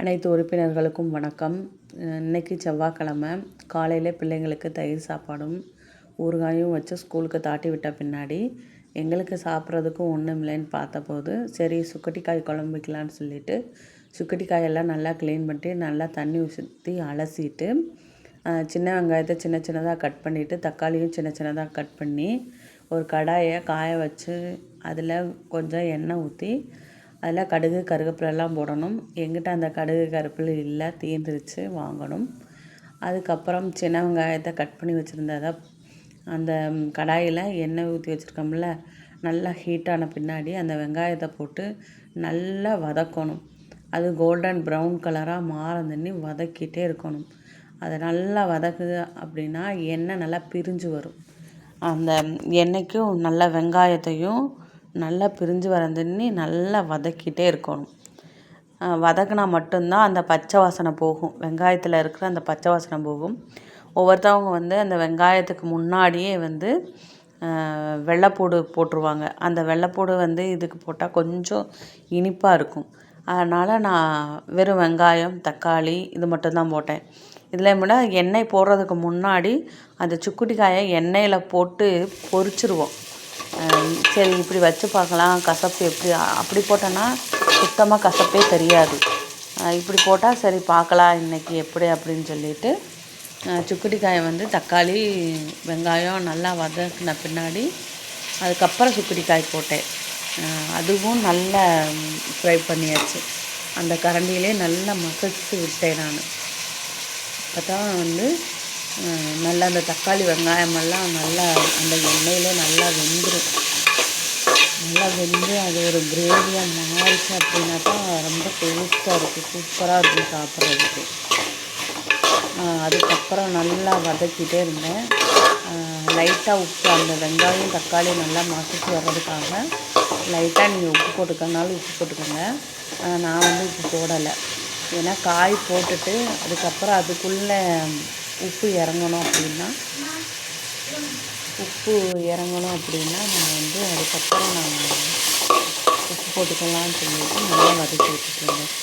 அனைத்து உறுப்பினர்களுக்கும் வணக்கம். இன்னைக்கு செவ்வாய்க்கிழமை காலையில் பிள்ளைங்களுக்கு தயிர் சாப்பாடும் ஊறுகாயும் வச்சு ஸ்கூலுக்கு தாட்டி விட்ட பின்னாடி எங்களுக்கு சாப்பிட்றதுக்கும் ஒன்றும் இல்லைன்னு பார்த்தபோது சரி சுக்கட்டிக்காய் குழம்பு வைக்கலான்னு சொல்லிட்டு சுக்கட்டிக்காயெல்லாம் நல்லா க்ளீன் பண்ணிட்டு நல்லா தண்ணி ஊற்றி அலசிட்டு சின்ன வெங்காயத்தை சின்ன சின்னதாக கட் பண்ணிவிட்டு தக்காளியும் சின்ன சின்னதாக கட் பண்ணி ஒரு கடாயை காய வச்சு அதில் கொஞ்சம் எண்ணெய் ஊற்றி அதில் கடுகு கருவேப்பிலெல்லாம் போடணும். எங்கிட்ட அந்த கடுகு கருவேப்பிலை இல்லை, தீர்ந்துருச்சு, வாங்கணும். அதுக்கப்புறம் சின்ன வெங்காயத்தை கட் பண்ணி வச்சுருந்ததை அந்த கடாயில் எண்ணெய் ஊற்றி வச்சுருக்கோம்ல, நல்லா ஹீட்டான பின்னாடி அந்த வெங்காயத்தை போட்டு நல்லா வதக்கணும். அது கோல்டன் ப்ரௌன் கலராக மாறந்தண்ணி வதக்கிட்டே இருக்கணும். அதை நல்லா வதக்குது அப்படின்னா எண்ணெய் நல்லா பிரிஞ்சு வரும். அந்த எண்ணெய்க்கும் நல்லா வெங்காயத்தையும் நல்லா பிரிஞ்சு வரந்தண்ணி நல்லா வதக்கிட்டே இருக்கணும். வதக்கினா மட்டும்தான் அந்த பச்சை வாசனை போகும், வெங்காயத்தில் இருக்கிற அந்த பச்சை வாசனை போகும். ஒவ்வொருத்தவங்க அந்த வெங்காயத்துக்கு முன்னாடியே வெள்ளைப்பூடு போட்டுருவாங்க. அந்த வெள்ளைப்பூடு இதுக்கு போட்டால் கொஞ்சம் இனிப்பாக இருக்கும். அதனால் நான் வெறும் வெங்காயம் தக்காளி இது மட்டும்தான் போட்டேன். இதில் விட எண்ணெய் போடுறதுக்கு முன்னாடி அந்த சுக்குட்டிக்காயை எண்ணெயில் போட்டு பொரிச்சிருவோம். சரி இப்படி வச்சு பார்க்கலாம் கசப்பு எப்படி, அப்படி போட்டோன்னா சுத்தமாக கசப்பே தெரியாது. இப்படி போட்டால் சரி பார்க்கலாம் இன்றைக்கி எப்படி அப்படின்னு சொல்லிட்டு சுக்குட்டிக்காயை தக்காளி வெங்காயம் நல்லா வதக்கின பின்னாடி அதுக்கப்புறம் சுக்குட்டிக்காய் போட்டேன். அதுவும் நல்லா ஃப்ரை பண்ணியாச்சு. அந்த கரண்டியிலே நல்லா மசிச்சு விட்டேன் நான். அப்போ தான் நல்லா அந்த தக்காளி வெங்காயமெல்லாம் நல்லா அந்த எண்ணெயிலே நல்லா வெந்துடும். நல்லா வெந்து அது ஒரு கிரேவியாக மாறிச்சு அப்படின்னா தான் ரொம்ப டேஸ்ட்டாக இருக்குது, சூப்பராக இருக்கும் சாப்பிட்றதுக்கு. அதுக்கப்புறம் நல்லா வதக்கிட்டே இருந்தேன். லைட்டாக உப்பு, அந்த வெங்காயம் தக்காளி நல்லா மசிச்சு வர்றதுக்காக லைட்டாக நீங்கள் உப்பு போட்டுக்கனாலும் உப்பு போட்டுக்கோங்க. நான் உப்பு போடலை, ஏன்னா காய் போட்டுட்டு அதுக்கப்புறம் அதுக்குள்ளே உப்பு இறங்கணும் அப்படின்னா நான் அதுக்கப்புறம் நான் உப்பு போட்டுக்கலான்னு சொல்லிட்டு நல்லா வதக்கி வச்சுருந்தேன்.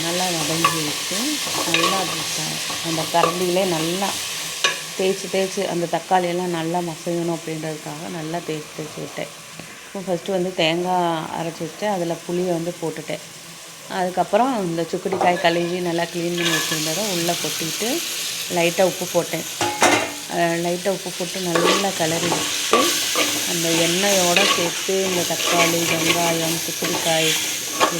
நல்லா வதங்கி வச்சு நல்லா அந்த கரண்டியிலே நல்லா தேய்ச்சி அந்த தக்காளியெல்லாம் நல்லா மசியணும் அப்படின்றதுக்காக நல்லா தேய்ச்சி விட்டேன். ஃபஸ்ட்டு தேங்காய் அரைச்சி வச்சுட்டு அதில் புளியை போட்டுட்டேன். அதுக்கப்புறம் இந்த சுக்குட்டிக்காய் கழுவி நல்லா க்ளீன் பண்ணி வச்சுருந்ததை உள்ளே கொட்டிட்டு லைட்டாக உப்பு போட்டேன். லைட்டாக உப்பு போட்டு நல்லா கிளறி வச்சுட்டு அந்த எண்ணெயோடு சேர்த்து இந்த தக்காளி வெங்காயம் சுக்குட்டிக்காய்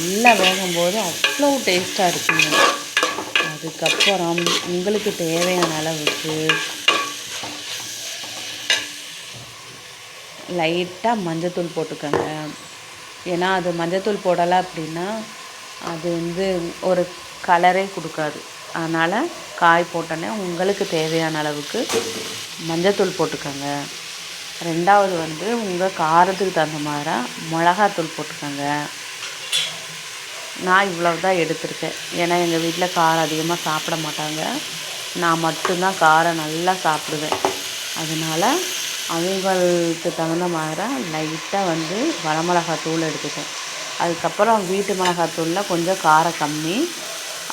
எல்லாம் வேகும்போது அவ்வளோ டேஸ்ட்டாக இருக்குங்க. அதுக்கப்புறம் உங்களுக்கு தேவையான அளவுக்கு லைட்டாக மஞ்சத்தூள் போட்டுக்கோங்க. ஏன்னா அது மஞ்சத்தூள் போடலை அப்படின்னா அது ஒரு கலரே கொடுக்காது. அதனால் காய் போட்டோன்னே உங்களுக்கு தேவையான அளவுக்கு மஞ்சத்தூள் போட்டுக்கோங்க. ரெண்டாவது உங்கள் காரத்துக்கு தகுந்த மாதிரி மிளகாத்தூள் போட்டுக்கோங்க. நான் இவ்வளவு தான் எடுத்திருக்கேன், ஏன்னா எங்கள் வீட்டில் காரம் அதிகமாக சாப்பிட மாட்டாங்க. நான் மட்டும்தான் காரம் நல்லா சாப்பிடுவேன். அதனால் அவங்களுக்கு தகுந்த மாதிரி லைட்டாக வரமிளகாத்தூள் எடுத்துட்டேன். அதுக்கப்புறம் வீட்டு மிளகாத்தூளில் கொஞ்சம் காரம் கம்மி,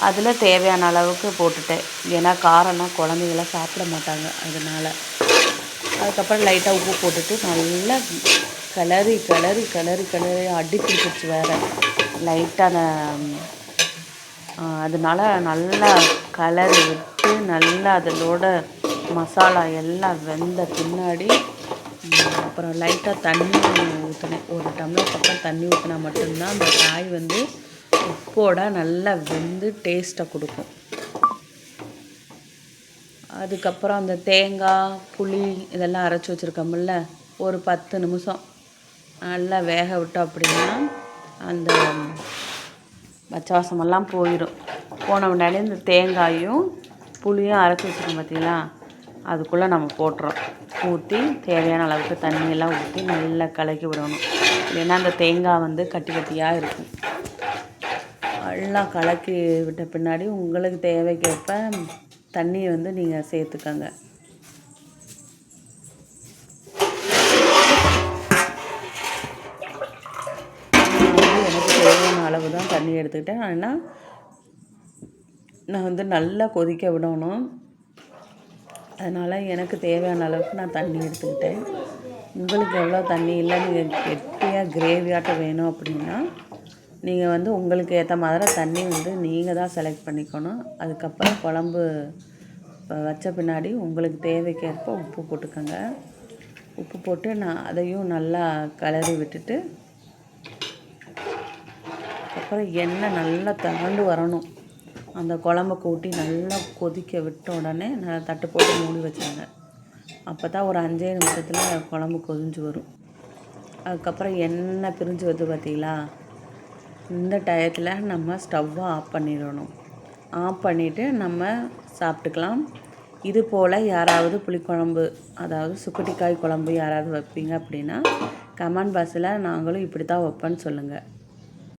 அதில் தேவையான அளவுக்கு போட்டுட்டேன். ஏன்னா காரம்னா குழந்தைங்களாம் சாப்பிட மாட்டாங்க. அதனால் அதுக்கப்புறம் லைட்டாக உப்பு போட்டுட்டு நல்லா கிளறி அடி பிடிச்சிருச்சு வேறு லைட்டான. அதனால நல்லா கிளறி விட்டு நல்லா அதோட மசாலா எல்லாம் வெந்த பின்னாடி அப்புறம் லைட்டாக தண்ணி ஊற்றினேன். ஒரு டம்ளர் பக்கம் தண்ணி ஊற்றினா மட்டும்தான் அந்த காய் உப்போட நல்லா வெந்து டேஸ்ட்டை கொடுக்கும். அதுக்கப்புறம் அந்த தேங்காய் புளி இதெல்லாம் அரைச்சி வச்சுருக்கோம்ல, ஒரு 10 நிமிஷம் நல்லா வேக விட்டோம் அப்படின்னா அந்த பச்சை வாசமெல்லாம் போயிடும். போன முன்னாடி இந்த தேங்காயும் புளியும் அரைச்சி வச்சுருக்கோம் பார்த்தீங்களா, அதுக்குள்ளே நம்ம போட்டுறோம். ஊற்றி தேவையான அளவுக்கு தண்ணியெல்லாம் ஊற்றி நல்லா கலக்கி விடணும். இல்லைன்னா அந்த தேங்காய் கட்டி கட்டியாக இருக்கும். எல்லாம் கலக்கி விட்ட பின்னாடி உங்களுக்கு தேவைக்கேற்ப தண்ணியை நீங்கள் சேர்த்துக்கங்க. எனக்கு தேவையான அளவு தான் தண்ணி எடுத்துக்கிட்டேன். ஆனால் நான் வந்து நல்லா கொதிக்க விடணும். அதனால் எனக்கு தேவையான அளவுக்கு நான் தண்ணி எடுத்துக்கிட்டேன். உங்களுக்கு எவ்வளோ தண்ணி இல்லை, நீங்கள் கெட்டியாக கிரேவியாட்டம் வேணும் அப்படின்னா நீங்கள் வந்து உங்களுக்கு ஏற்ற மாதிரி தண்ணி வந்து நீங்கள் தான் செலக்ட் பண்ணிக்கணும். அதுக்கப்புறம் குழம்பு வச்ச பின்னாடி உங்களுக்கு தேவைக்கேற்ப உப்பு போட்டுக்கோங்க. உப்பு போட்டு நான் அதையும் நல்லா கிளறி விட்டுட்டு, அப்புறம் எண்ணெய் நல்லா திரண்டு வரணும். அந்த குழம்புக்கு ஊற்றி நல்லா கொதிக்க விட்ட உடனே நான் தட்டு போட்டு மூடி வச்சுருங்க. அப்போ தான் ஒரு 5 நிமிஷத்தில் குழம்பு கொதிஞ்சு வரும். அதுக்கப்புறம் எண்ணெய் பிரிஞ்சு வருது பார்த்தீங்களா, இந்த டயத்தில் நம்ம ஸ்டவ்வை ஆஃப் பண்ணிடணும். ஆஃப் பண்ணிவிட்டு நம்ம சாப்பிட்டுக்கலாம். இது போல் யாராவது புளிக்குழம்பு, அதாவது சுக்கட்டிக்காய் குழம்பு யாராவது வைப்பீங்க அப்படின்னா கமெண்ட் பாக்ஸில் நாங்களும் இப்படி தான் வைப்பேன்னு சொல்லுங்கள்.